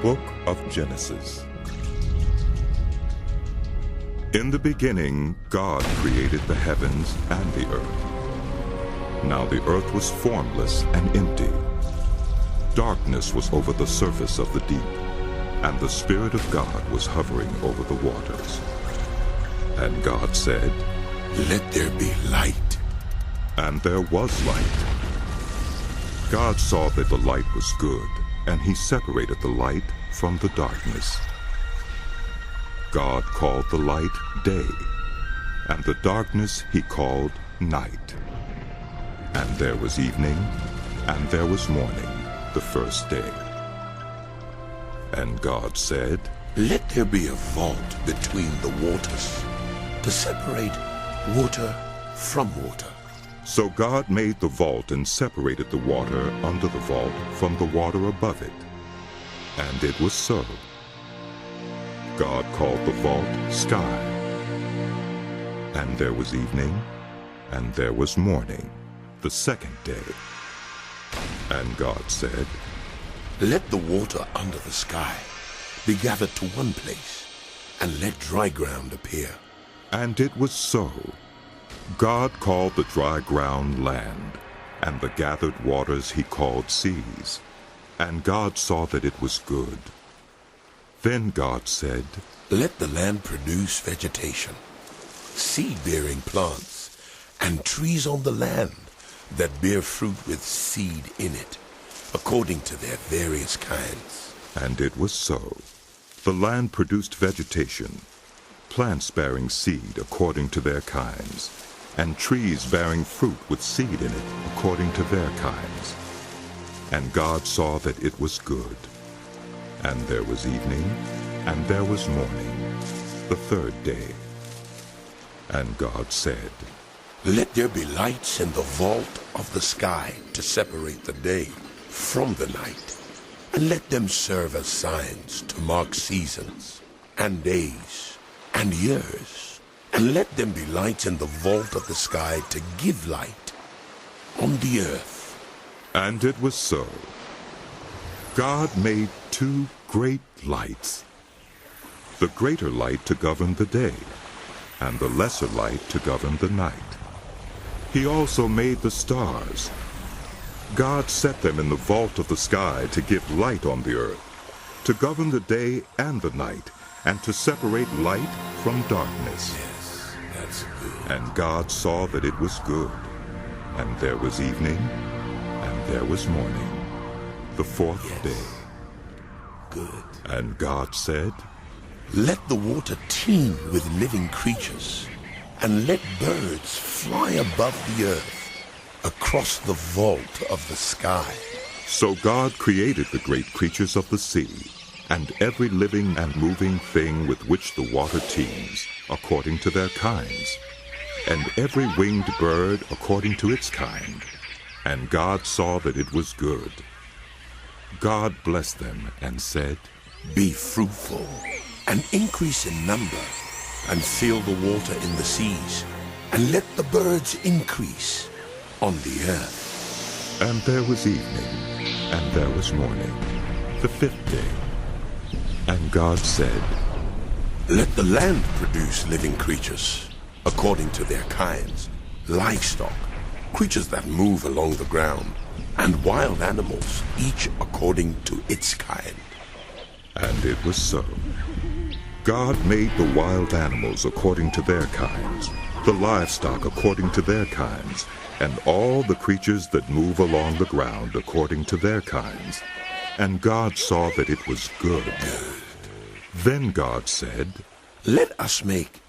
Book of Genesis. In the beginning, God created the heavens and the earth. Now the earth was formless and empty. Darkness was over the surface of the deep, and the Spirit of God was hovering over the waters. And God said, "Let there be light." And there was light. God saw that the light was good, and he separated the light from the darkness. God called the light day, and the darkness he called night. And there was evening, and there was morning, the first day. And God said, "Let there be a vault between the waters, to separate water from water." So God made the vault and separated the water under the vault from the water above it. And it was so. God called the vault sky. And there was evening, and there was morning, the second day. And God said, "Let the water under the sky be gathered to one place, and let dry ground appear." And it was so. God called the dry ground land, and the gathered waters he called seas. And God saw that it was good. Then God said, "Let the land produce vegetation, seed-bearing plants, and trees on the land that bear fruit with seed in it, according to their various kinds." And it was so. The land produced vegetation, plants bearing seed according to their kinds, and trees bearing fruit with seed in it according to their kinds. And God saw that it was good. And there was evening, and there was morning, the third day. And God said, "Let there be lights in the vault of the sky to separate the day from the night, and let them serve as signs to mark seasons, and days, and years. And let them be lights in the vault of the sky to give light on the earth." And it was so. God made two great lights, the greater light to govern the day, and the lesser light to govern the night. He also made the stars. God set them in the vault of the sky to give light on the earth, to govern the day and the night, and to separate light from darkness. Yes, that's good. And God saw that it was good. And there was evening, and there was morning, the fourth day. Good. And God said, "Let the water teem with living creatures, and let birds fly above the earth across the vault of the sky." So God created the great creatures of the sea, and every living and moving thing with which the water teems, according to their kinds, and every winged bird according to its kind. And God saw that it was good. God blessed them and said, "Be fruitful, and increase in number, and fill the water in the seas, and let the birds increase on the earth." And there was evening, and there was morning, the fifth day. And God said, "Let the land produce living creatures, according to their kinds, livestock, creatures that move along the ground, and wild animals, each according to its kind." And it was so. God made the wild animals according to their kinds, the livestock according to their kinds, and all the creatures that move along the ground according to their kinds. And God saw that it was good. Then God said, "Let us make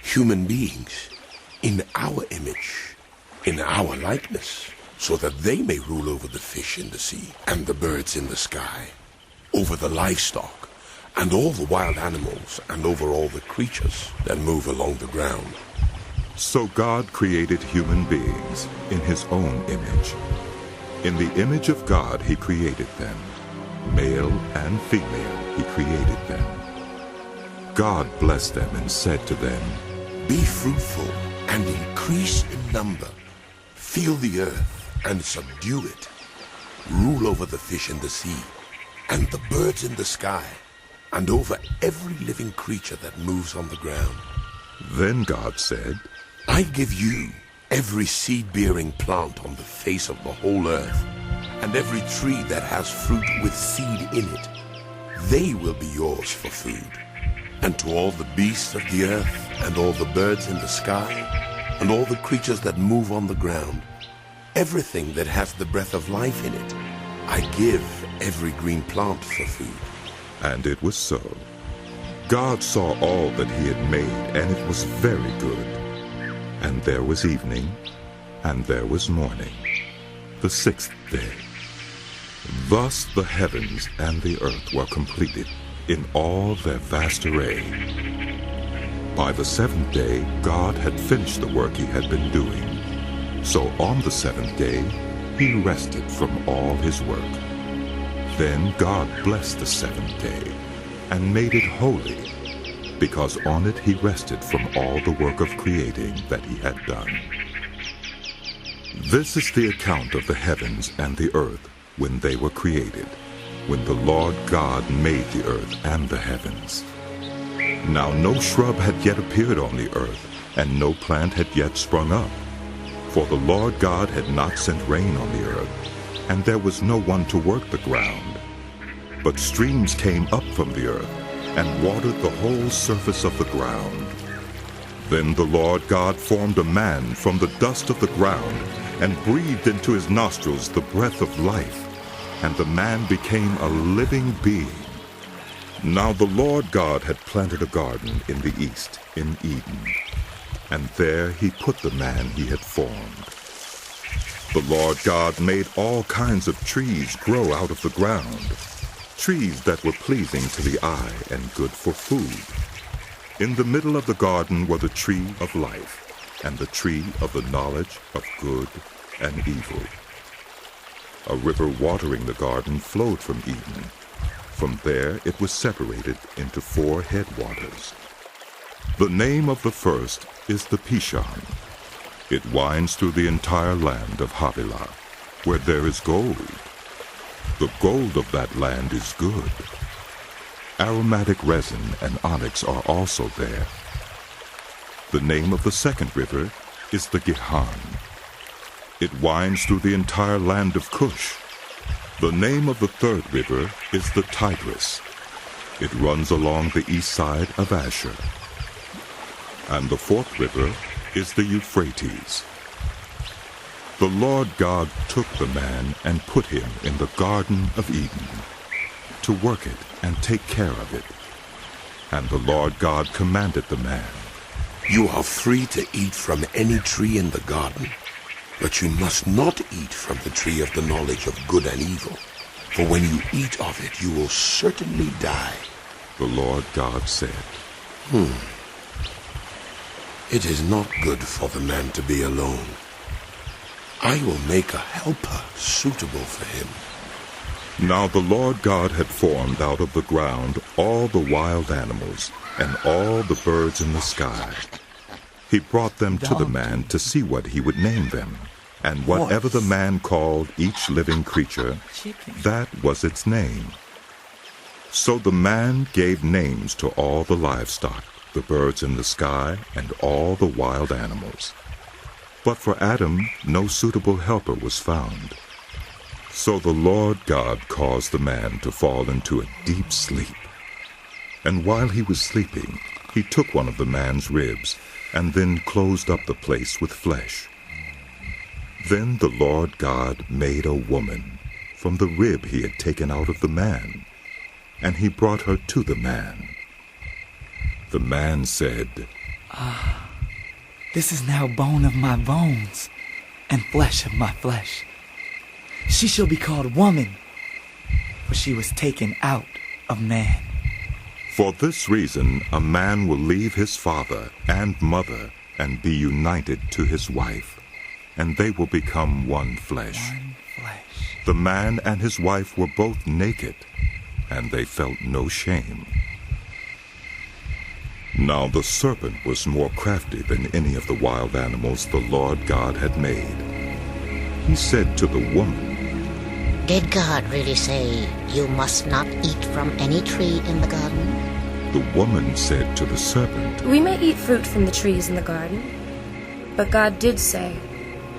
human beings in our image, in our likeness, so that they may rule over the fish in the sea, and the birds in the sky, over the livestock, and all the wild animals, and over all the creatures that move along the ground." So God created human beings in his own image. In the image of God he created them. Male and female he created them. God blessed them and said to them, "Be fruitful and increase in number. Fill the earth and subdue it. Rule over the fish in the sea, and the birds in the sky, and over every living creature that moves on the ground. Then God said, I give you every seed-bearing plant on the face of the whole earth, and every tree that has fruit with seed in it. They will be yours for food. And to all the beasts of the earth, and all the birds in the sky, and all the creatures that move on the ground, everything that has the breath of life in it, I give every green plant for food. And it was so. God saw all that he had made, and it was very good. And there was evening, and there was morning, the sixth day. Thus the heavens and the earth were completed in all their vast array. By the seventh day, God had finished the work he had been doing. So on the seventh day, he rested from all his work. Then God blessed the seventh day and made it holy, because on it he rested from all the work of creating that he had done. This is the account of the heavens and the earth when they were created, when the Lord God made the earth and the heavens. Now no shrub had yet appeared on the earth, and no plant had yet sprung up, for the Lord God had not sent rain on the earth, and there was no one to work the ground. But streams came up from the earth, and watered the whole surface of the ground. Then the Lord God formed a man from the dust of the ground, and breathed into his nostrils the breath of life, and the man became a living being. Now the Lord God had planted a garden in the east, in Eden, and there he put the man he had formed. The Lord God made all kinds of trees grow out of the ground, trees that were pleasing to the eye and good for food. In the middle of the garden were the tree of life, and the tree of the knowledge of good and evil. A river watering the garden flowed from Eden. From there it was separated into 4 headwaters. The name of the first is the Pishon. It winds through the entire land of Havilah, where there is gold. The gold of that land is good. Aromatic resin and onyx are also there. The name of the second river is the Gihon. It winds through the entire land of Cush. The name of the third river is the Tigris. It runs along the east side of Asher. And the fourth river is the Euphrates. The Lord God took the man and put him in the Garden of Eden, to work it and take care of it. And the Lord God commanded the man, You are free to eat from any tree in the garden, but you must not eat from the tree of the knowledge of good and evil, for when you eat of it, you will certainly die. The Lord God said, It is not good for the man to be alone. I will make a helper suitable for him. Now the Lord God had formed out of the ground all the wild animals and all the birds in the sky. He brought them to the man to see what he would name them. And whatever the man called each living creature, that was its name. So the man gave names to all the livestock, the birds in the sky, and all the wild animals. But for Adam no suitable helper was found. So the Lord God caused the man to fall into a deep sleep. And while he was sleeping, he took one of the man's ribs, and then closed up the place with flesh. Then the Lord God made a woman from the rib he had taken out of the man, and he brought her to the man. The man said, This is now bone of my bones, and flesh of my flesh. She shall be called woman, for she was taken out of man. For this reason a man will leave his father and mother and be united to his wife, and they will become one flesh. One flesh. The man and his wife were both naked, and they felt no shame. Now the serpent was more crafty than any of the wild animals the Lord God had made. He said to the woman, Did God really say you must not eat from any tree in the garden? The woman said to the serpent, We may eat fruit from the trees in the garden, but God did say,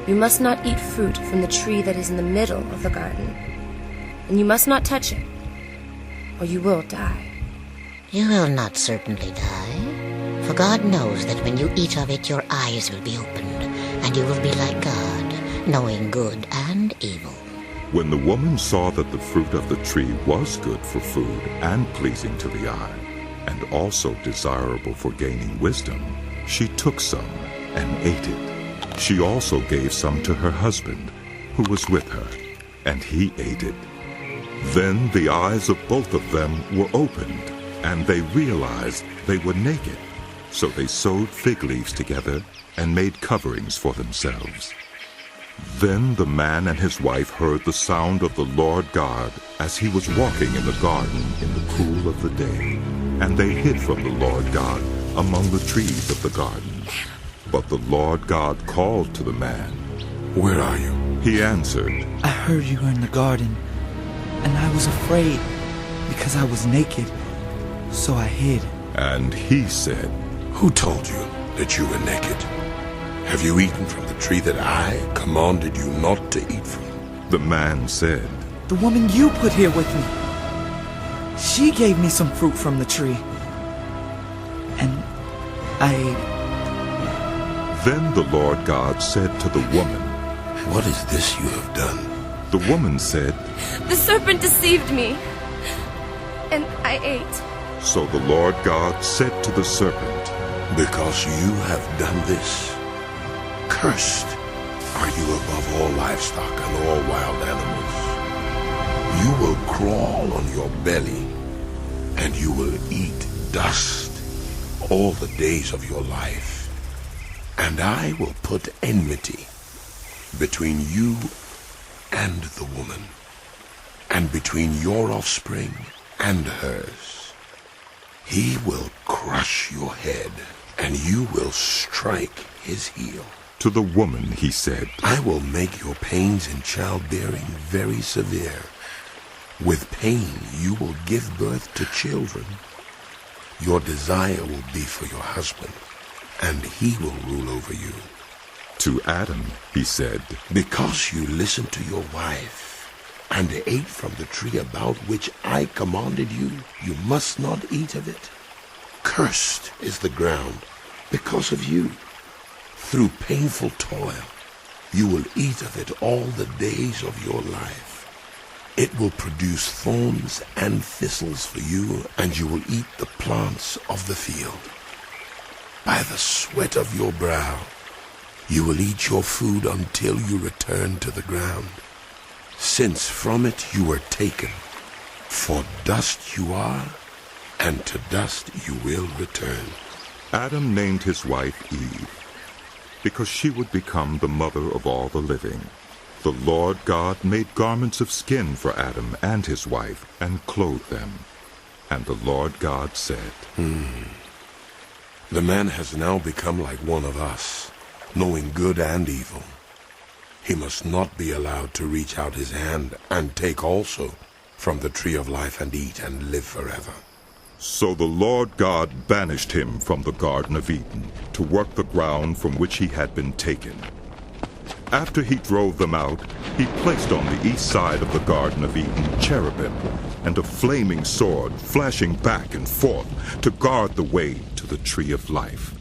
You must not eat fruit from the tree that is in the middle of the garden, and you must not touch it, or you will die. You will not certainly die, for God knows that when you eat of it, your eyes will be opened, and you will be like God, knowing good and evil. When the woman saw that the fruit of the tree was good for food and pleasing to the eye, and also desirable for gaining wisdom, she took some and ate it. She also gave some to her husband, who was with her, and he ate it. Then the eyes of both of them were opened, and they realized they were naked. So they sewed fig leaves together and made coverings for themselves. Then the man and his wife heard the sound of the Lord God as he was walking in the garden in the cool of the day. And they hid from the Lord God among the trees of the garden. But the Lord God called to the man. Where are you? He answered, I heard you were in the garden, and I was afraid because I was naked, so I hid. And he said, Who told you that you were naked? Have you eaten from the tree that I commanded you not to eat from? The man said, The woman you put here with me, she gave me some fruit from the tree, and I ate it. Then the Lord God said to the woman, What is this you have done? The woman said, The serpent deceived me, and I ate. So the Lord God said to the serpent, Because you have done this, cursed are you above all livestock and all wild animals. You will crawl on your belly, and you will eat dust all the days of your life. And I will put enmity between you and the woman, and between your offspring and hers. He will crush your head, and you will strike his heel. To the woman he said, I will make your pains in childbearing very severe. With pain you will give birth to children. Your desire will be for your husband, and he will rule over you. To Adam he said, Because you listened to your wife, and ate from the tree about which I commanded you, you must not eat of it. Cursed is the ground because of you. Through painful toil, you will eat of it all the days of your life. It will produce thorns and thistles for you, and you will eat the plants of the field. By the sweat of your brow, you will eat your food until you return to the ground, since from it you were taken. For dust you are, and to dust you will return. Adam named his wife Eve, because she would become the mother of all the living. The Lord God made garments of skin for Adam and his wife, and clothed them. And the Lord God said, The man has now become like one of us, knowing good and evil. He must not be allowed to reach out his hand and take also from the tree of life and eat and live forever. So the Lord God banished him from the Garden of Eden to work the ground from which he had been taken. After he drove them out, he placed on the east side of the Garden of Eden cherubim and a flaming sword flashing back and forth to guard the way to the tree of life.